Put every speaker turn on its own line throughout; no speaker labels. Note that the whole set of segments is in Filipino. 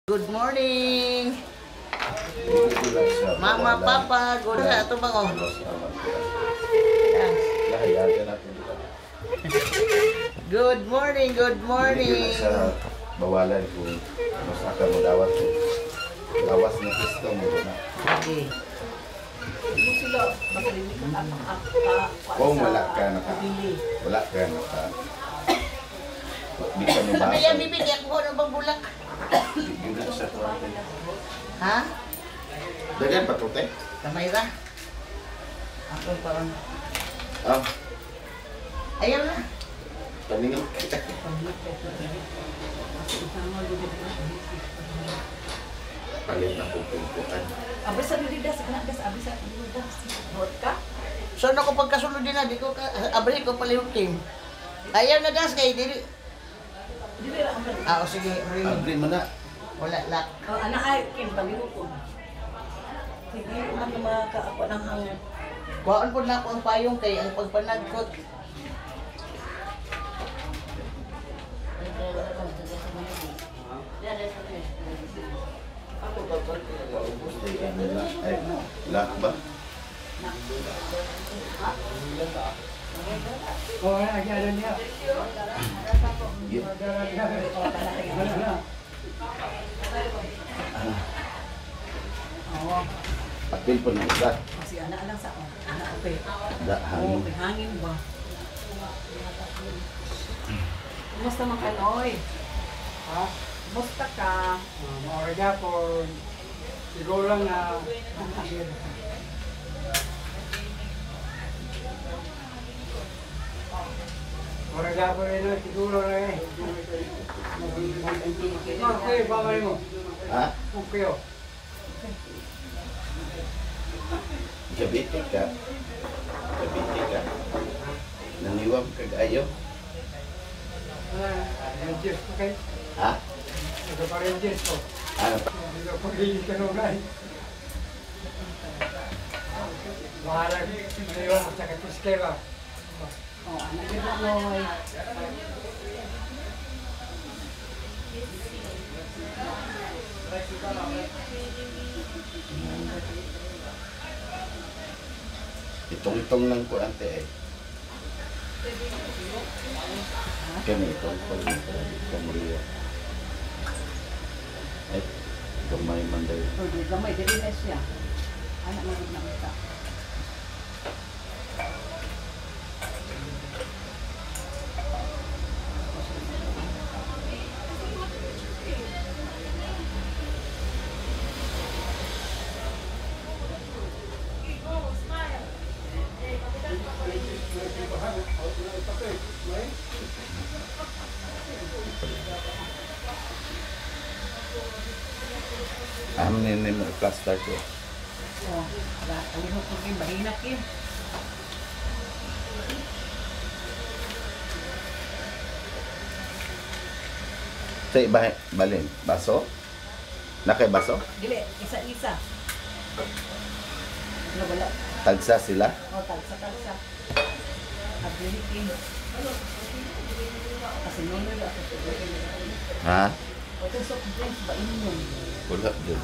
Good morning! Mama, Papa, good na ito ba ko? Good morning, good morning!
Sa bawalan kung mas aka mo dawat ko. Lawas na Kristo mo na.
Okay.
Kung wala ka naka. Di ka mo
Ano
basa.
yan, bibigyan ko ng bang bulak?
Bibigyan sa kwarto.
Ha?
Dagan pa tote?
Kamay ra? Ako parang...
Ah,
Ayaw na.
paningin. Palit na pupumpuan.
Abis sa lidas, abis sa lidas. Buat ka?
So, ako pagkasunod din na, di ko ka... Abri ko palihukin. Ayaw na das kay dili.
Dili ra ang balik.
Ah, o sige,
Abri mo na.
wala lak.
Anak ay, kin, palihukon. Sige, man makakaako ng hangin.
Kuhaan po na ako ang payong kay ang pagpanagkot.
Ay, lak ba? Apil po na isa.
Kasi anak lang sa anak ko kay.
Da, hangin.
May hangin ba? Kumusta man ka, Noy?
Ha?
Kumusta ka?
Maorga po, siguro lang na maorga po rin na siguro lang eh. Okay, babay mo.
Ha?
Okay o.
Gabiti ka. Gabiti ka. Naniwam kag ayaw.
Rangers po kayo.
Ha?
Ito pa Rangers po.
Ano pa?
Ito pa rin ka nung guys. Baharag, naniwam at saka piskera.
Oh, anak din na, Noy.
Itong lang ko ante eh. Kami itong pamilya. Ay, gamay man daw.
Oh, di gamay, dili na siya. Anak mo na kita.
Amin ni mo plaster ko.
Oh, palihok ko kin, mahina kin.
Sa iba, balin, baso? Nakay baso?
Dili, isa-isa. Wala.
Tagsa sila?
Oh, talsa. Abilikin. Kasi nono yung ako.
Ha?
O, ito soft drinks ba inyong?
Wala din.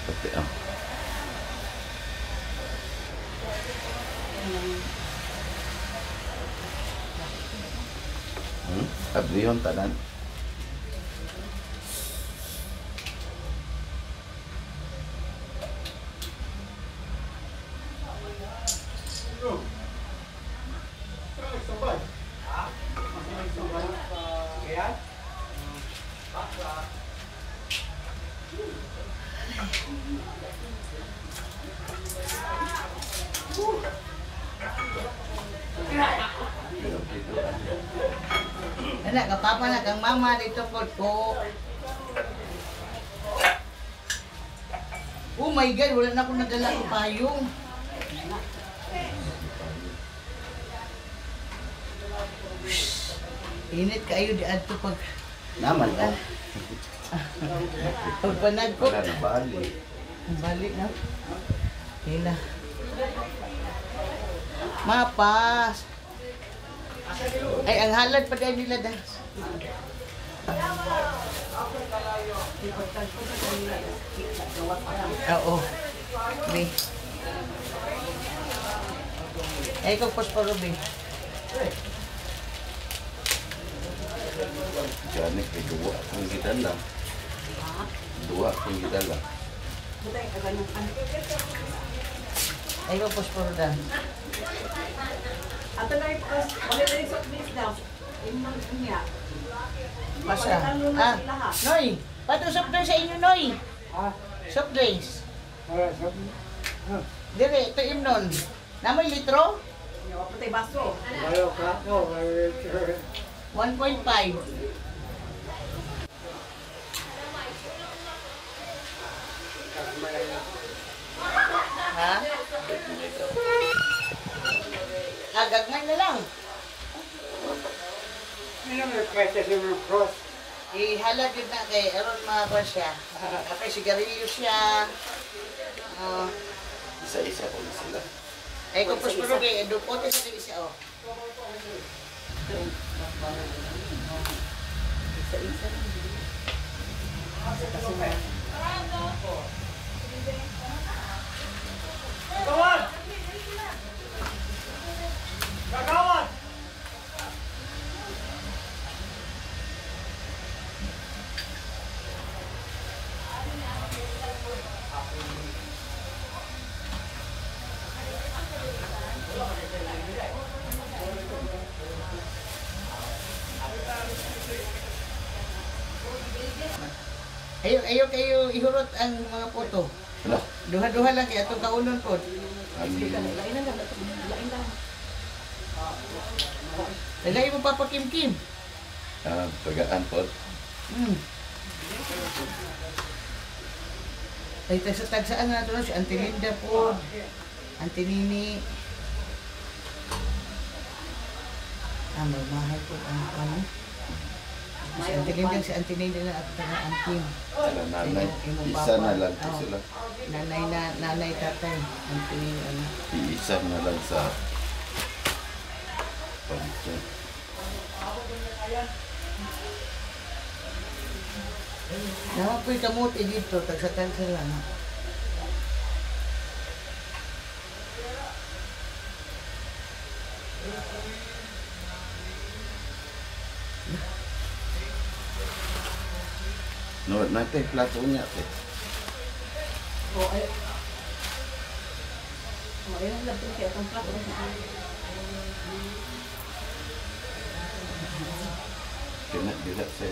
Pati ah. Abrihon tanan.
Anak, kapapa na kang mama dito po ko. Oh my God, wala na akong nadala ng payong. Init kayo di adto pag
Naman oh.
pagpanag ko.
Wala na bali.
Balik na. Hila. Mapas. Ay, ang halad pa dahil nila dah. Oo. Be. Ay, kung posporo, be.
Gani kay dua kung gidala. Dua kung gidala.
Ay, kung posporo dah.
Ato na ipos, wala na yung soft drinks daw. Imang niya.
Masa? Ah, Noy. Pato soft drinks sa inyo, Noy. Soft drinks. Dire, ito imnon. Namoy litro?
Yung patay baso.
1.5. Ha? Gagmay na lang. Ihalad yun na kay Aron mga siya. Kapag sigarilyo siya.
Isa-isa ko na sila.
Ay, kung puspuro kay dupote sa dili siya, oh.
Isa-isa.
Kawan! Kawan!
Ayaw kayo ihurot ang mga photo.
Ano?
Duha-duha lang kay atong kaunon po.
Lain na lang. Lain lang.
Lagay mo Papa Kim Kim.
Tagaan po.
Ay, tagsaan na doon si Auntie Linda po. Auntie Nini. Magmahal po ang ano. Si Auntie Linda, si Auntie Nini na at Auntie Kim.
Sila nanay. Isa na lang po sila.
Nanay tatay. Auntie Nini, ano.
Iisa na lang sa pamilya.
Naman po'y kamuti dito, tagsatan sila, no?
No, natin plato niya.
Ayun lang po kaya itong plato.
Kena dila sa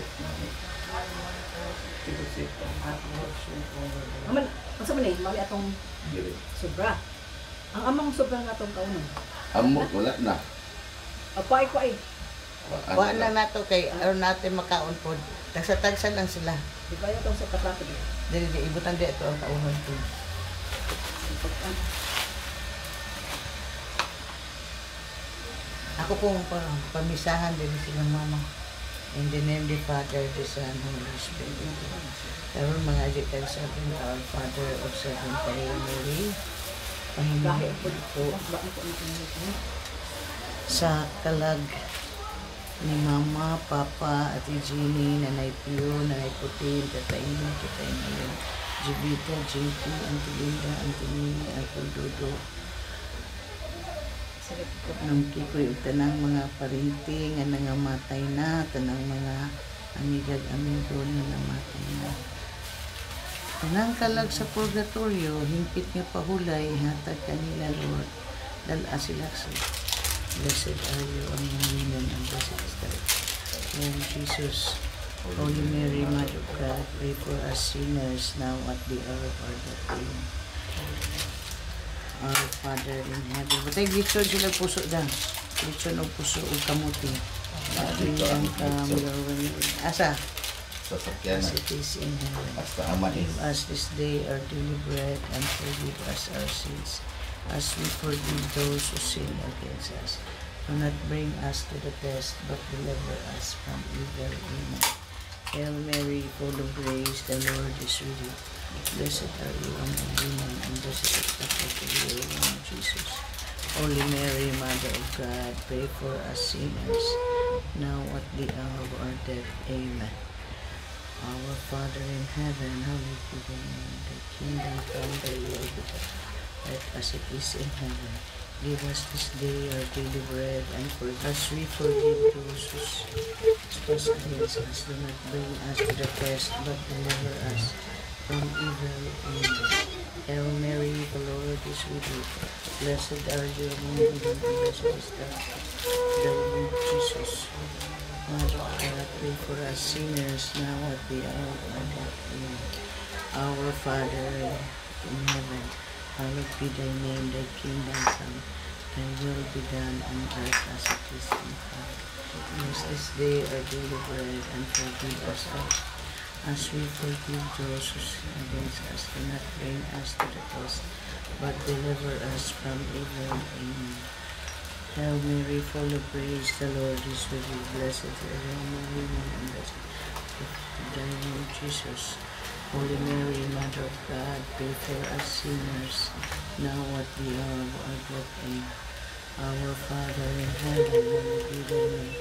Aman, ang sabi na mali atong
diri.
sobra. Ang amang sobra nga itong kaunon.
Amot wala na.
Apay ko ay.
Kuha lang nato kay aron natin makaon po. Tagsa-tagsa lang sila.
Di ba itong sa kaplato din?
Dili di ibutan di ito ang kaunon po. Ako po parang pamisahan din silang mama. In the name of the Father, the Son, Holy Spirit. Karon mga ajikan sa atin, our Father of Seven Hail Mary. Pahingin po sa kalag ni Mama, Papa, Ate Jeannie, Nanay Pio, Nanay Putin, Tatay Ino, Tatay Ngayon, Jibita, JP, Auntie Linda, Auntie Nini, Uncle Dodo. Nung kikoy tanang mga parinting nga nangamatay na, tanang mga amigag amigo na namatay na. Tanang kalag sa purgatorio, hingpit nga pahulay, hatag kanila Lord, dala sila sa blessed are you among women and blessed is the Lord Jesus. Holy Mary, Mother of God, pray for us sinners now at the hour of our death. Amen. Our Father in heaven. Batay gitson sila puso dang. Gitson o puso o kamuti. Ang kamulawin. Asa?
Sasakyan
As
na.
it is in heaven.
Basta ama is.
Give us this day our daily bread and forgive us our sins as we forgive those who sin against us. Do not bring us to the test, but deliver us from evil. Amen. Hail Mary, full of grace, the Lord is with you. Blessed are you among women, and blessed is the fruit of your womb, Jesus. Holy Mary, Mother of God, pray for us sinners, now at the hour of our death. Amen. Our Father in heaven, hallowed be thy name. Thy kingdom come, thy will be done, like as it is in heaven. Give us this day our daily bread, and forgive us we forgive those who trespass against us. Do not bring us to the test, but deliver us from evil. Amen. Hail Mary, the Lord is with you. Blessed are you among women, and blessed is the womb of Jesus. Mother of God, pray for us sinners, now at the hour of our death. Amen. Our Father in heaven, hallowed be thy name, thy kingdom come, thy will be done on earth as it is in heaven. Give us this day our daily bread, and forgive us as we forgive those who sin against us. Do not bring us to the test, but deliver us from evil. Amen. Hail Mary, full of grace, the Lord is with you. Blessed are you among women, and blessed is the womb of Jesus. Holy Mary, Mother of God, pray for us sinners, now at the hour of our death. Amen. Our Father in heaven, hallowed be thy name.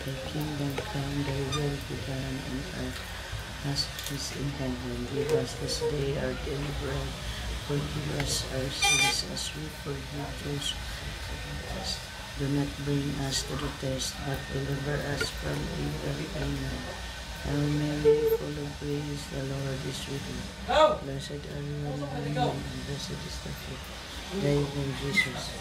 Thy kingdom come, thy will be done on earth as it is in heaven. Give us this day our daily bread. Forgive us our sins as we forgive those who sin against us. Do not bring us to the test, but deliver us from evil. Amen. Hail Mary, full of grace, the Lord is with you. Blessed are you among women, and blessed is the fruit of thy womb, Jesus.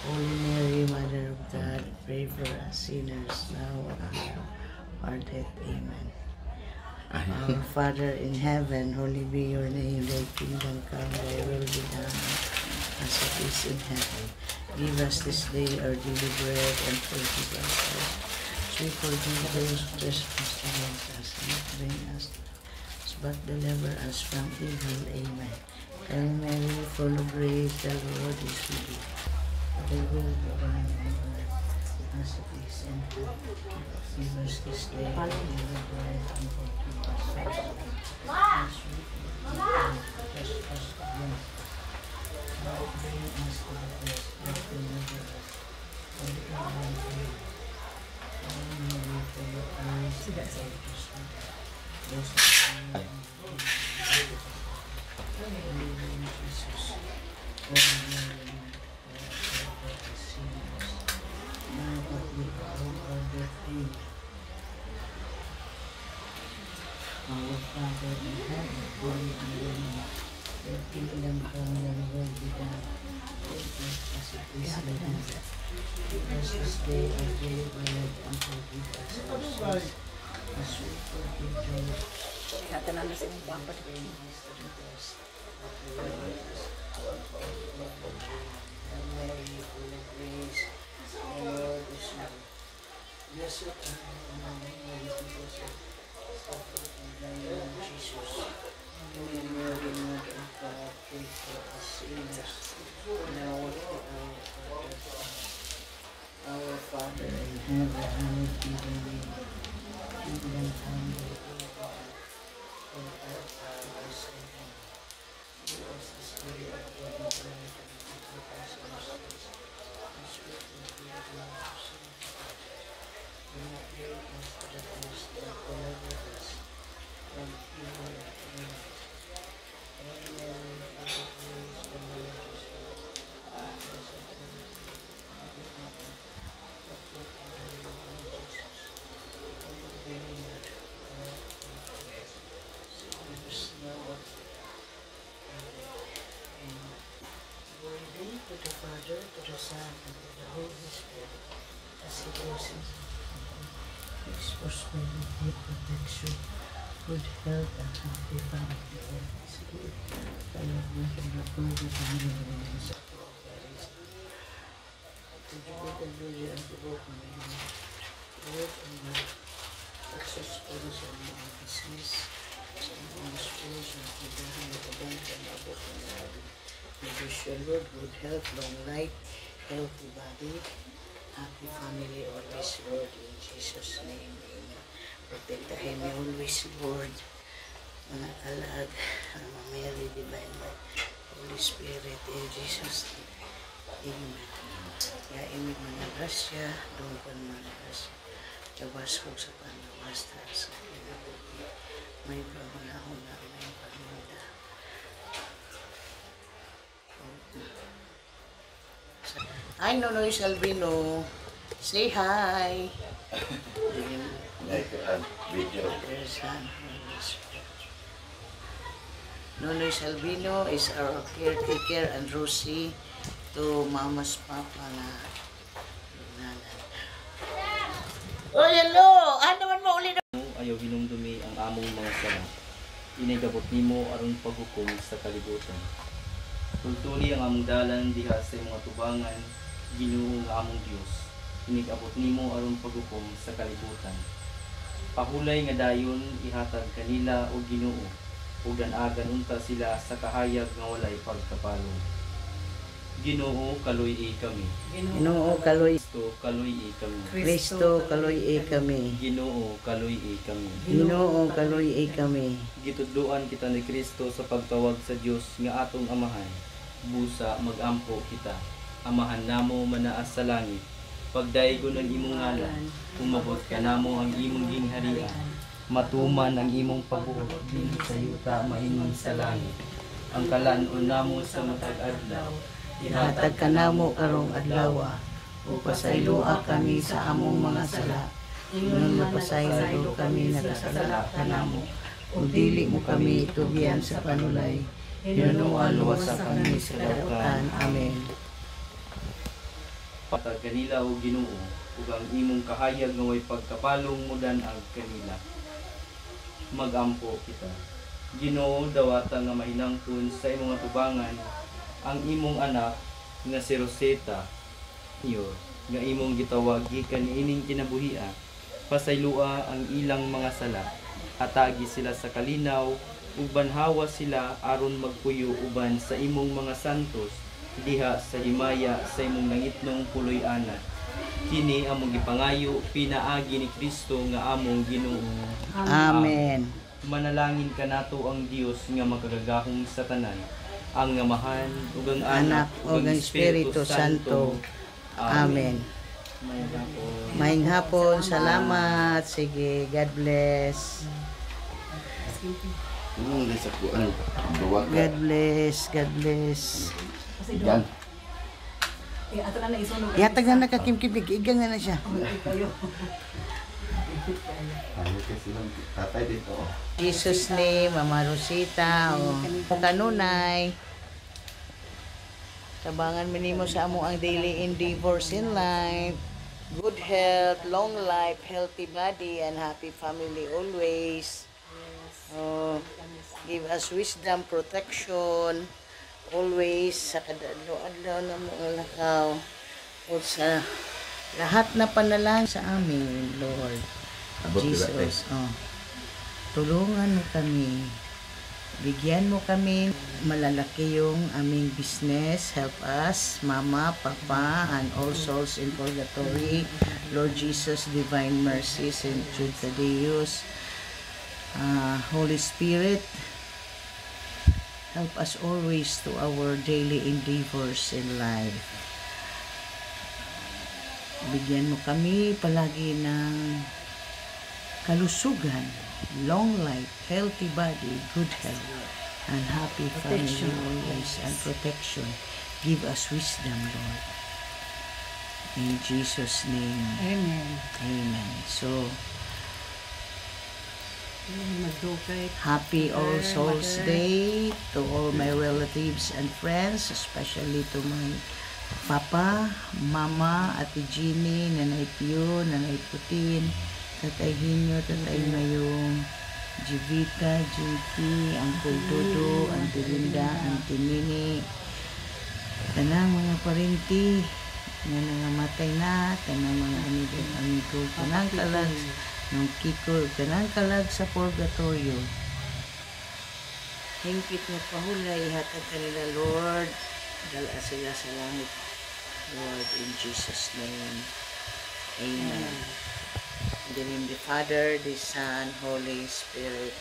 Holy Mary, Mother of God, pray for us sinners, now and at the hour of our death. Amen. Our Father in heaven, holy be your name. Thy kingdom come, thy will be done, as it is in heaven. Give us this day our daily bread, and forgive us our sins, as we forgive those who trespass against us. Do not bring us to us, but deliver us from evil. Amen. Hail Mary, full of grace, the Lord is with you. Thy will be done on earth as it is in heaven. Give us this day our daily bread, and forgive us our sins, as we forgive those who trespass against us. Do not bring us to the test, but deliver us from evil. Amen. Hail Mary, full of grace, the Lord is with you. Blessed are you among women, and Jesus. Holy Mary, our Father in heaven, hallowed be thy name. Thy kingdom come, thy will be done, on earth as it is in heaven. Give us this day our daily bread, and forgive us our sins, as we forgive those
Hatan na sa mga
who bring us to the test, but deliver us from evil. Hail Mary, full of grace, the Lord is with you. Blessed are you among women, and blessed is the fruit of thy womb, Jesus. Holy Mary, Mother of God, pray for us sinners, now at the hour of our death. Our Father in heaven, hallowed be thy name. Kingdom come, thy will be done, on earth as it is in heaven. Give us this day our daily bread, and forgive us our sins, as we forgive those who sin against us. Do not bring us to the test, but deliver us from evil. Amen. Hail Mary, full of grace, the Lord is with you. Blessed are you among women, and the fruit of thy womb, Jesus. Holy Mary, Mother of God, pray for us sinners, now and at the hour of our death. Amen. Glory be to the Father, to the Son, and to the Holy Spirit, as it was in the beginning, is for spirit protection good health and happy family. Always good. Kaya mo sa natuloy kami ng sa progress. Tuloy ang tubok namin. Work and successful sa mga business, sa mga schools, sa pagdahan ng pagdahan ng abot ng natin. We wish you, Lord, good health, long life, healthy body, happy family always, Lord, in Jesus' name. Amen. Protektahin niyo always, Lord, mga alag, Mama Mary, Divine Light, Holy Spirit, in Jesus' name. Amen. Kaya imig mga grasya, doon pa mga grasya. Jabas ko sa panabasta sa kinabuti. May pamanahon na may paninda. Hi, Nonoy Salvino. Say hi.
Like video.
There's Nonoy Salvino is our caretaker and Rosie to Mama's Papa na nanan. Oh, hello! Ano man mo ulit?
Ayaw hinumdumi ang among mga sala. Inigabot nimo aron paghukom sa kalibutan. Tultuli ang among dalan diha sa mga tubangan, Ginoo nga among Dios. Inigabot nimo aron paghukom sa kalibutan. Pahulay nga dayon ihatag kanila o Ginoo, ug danagan unta sila sa kahayag nga walay pagkapalong. Ginoo kaluy kami.
Ginoo kaloy.
Kristo kaluy kami.
Kristo kaloy kami.
Ginoo kaluy kami.
Ginoo kaloy kami.
Gitudloan kita ni Kristo sa pagtawag sa Dios nga atong amahan. Busa magampo kita. Amahan namo manaas sa langit. Pagdaygon ang imong ngalan, umabot ka namo ang imong gingharian. Matuman ang imong pagbuot dinhi sa yuta maingon sa langit. Ang kalan-on namo sa matag adlaw.
Ihatag ka namo karong adlaw, o pasaylua kami sa among mga sala. Ingon mapasaylo kami nagasala ka namo. O dili mo kami itugian sa panulay. Hinunuan luwasa kami sa kadautan. Amen.
Patag kanila o Ginoo, ug ang imong kahayag nga way pagkapalong mudan ang kanila. Magampo kita. Ginoo, dawata nga mahinangton sa imong tubangan ang imong anak nga si Rosetta iyo nga imong gitawag gikan ining kinabuhia. Pasaylua ang ilang mga sala, hatagi sila sa kalinaw ug banhawa sila aron magpuyo uban sa imong mga santos diha sa himaya sa imong nangitnong puloy-ana. Kini among gipangayo pinaagi ni Kristo nga among Ginoo.
Amen.
Manalangin kanato ang Dios nga magagahong sa tanan, ang Amahan ug ang
Anak
ug
ug ang Espiritu Santo. Amen.
Mayang
Maayong hapon. Salamat. Sige. God bless.
Sa kuan. Duwa ka.
God bless. God bless.
Kasi
Yan.
ato na naisunod.
Yatag na nakakimkimig. Igang na siya.
Kayo.
Ano kasi lang tatay dito.
Jesus name, Mama Rosita, o kanunay. Tabangan mo nimo sa amo ang daily endeavors in life. Good health, long life, healthy body, and happy family always. Oh, give us wisdom, protection, always sa kadadlo-adlaw na mga lakaw. O sa lahat na panalangin sa amin, Lord.
Abot nila,
Jesus, tulungan mo kami. Bigyan mo kami malalaki yung aming business. Help us, Mama, Papa, and all souls in purgatory. Lord Jesus, divine mercy, Saint Jude Tadeus, Holy Spirit, help us always to our daily endeavors in life. Bigyan mo kami palagi ng kalusugan, long life, healthy body, good health, and happy family always, and protection. Give us wisdom, Lord. In Jesus' name.
Amen.
Amen. So, happy All Souls Day to all my relatives and friends, especially to my Papa, Mama, Ate Jeannie, Nanay Pio, Nanay Putin, Tatay Hinyo, Tatay Mayong, Jivita, Jinky, Uncle Dodo, Auntie Linda, Auntie Nini, tanang mga parinti nga nangamatay na, tanang mga amigo, tanang kalag ng Kiko, tanang kalag sa purgatorio. Hingpit mo pahulay, ihatag kanila, Lord. Dala sila sa langit, Lord, in Jesus' name. Amen. In the name of the Father, the Son, Holy Spirit.